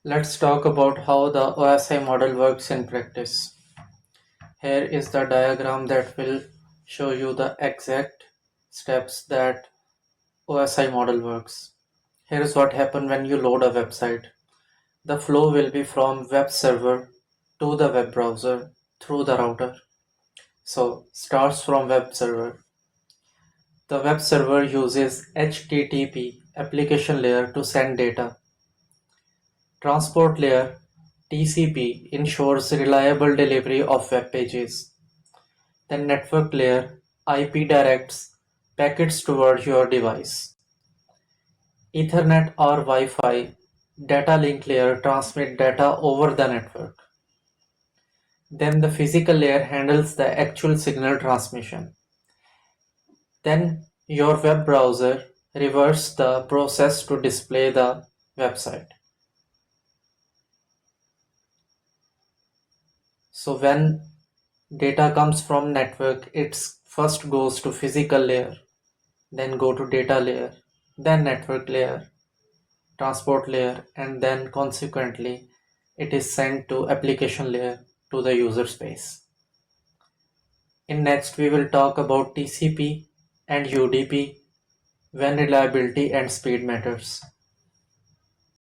Let's talk about how the OSI model works in practice. Here is the diagram that will show you the exact steps that OSI model works. Here's what happens when you load a website. The flow will be from web server to the web browser through the router. So starts from web server. The web server uses HTTP application layer to send data. Transport layer (TCP) ensures reliable delivery of web pages. Then network layer (IP) directs packets toward your device. Ethernet or Wi-Fi data link layer transmit data over the network. Then the physical layer handles the actual signal transmission. Then your web browser reverses the process to display the website. So when data comes from network, it first goes to physical layer, then go to data layer, then network layer, transport layer, and then consequently it is sent to application layer to the user space. In next we will talk about TCP and UDP when reliability and speed matters.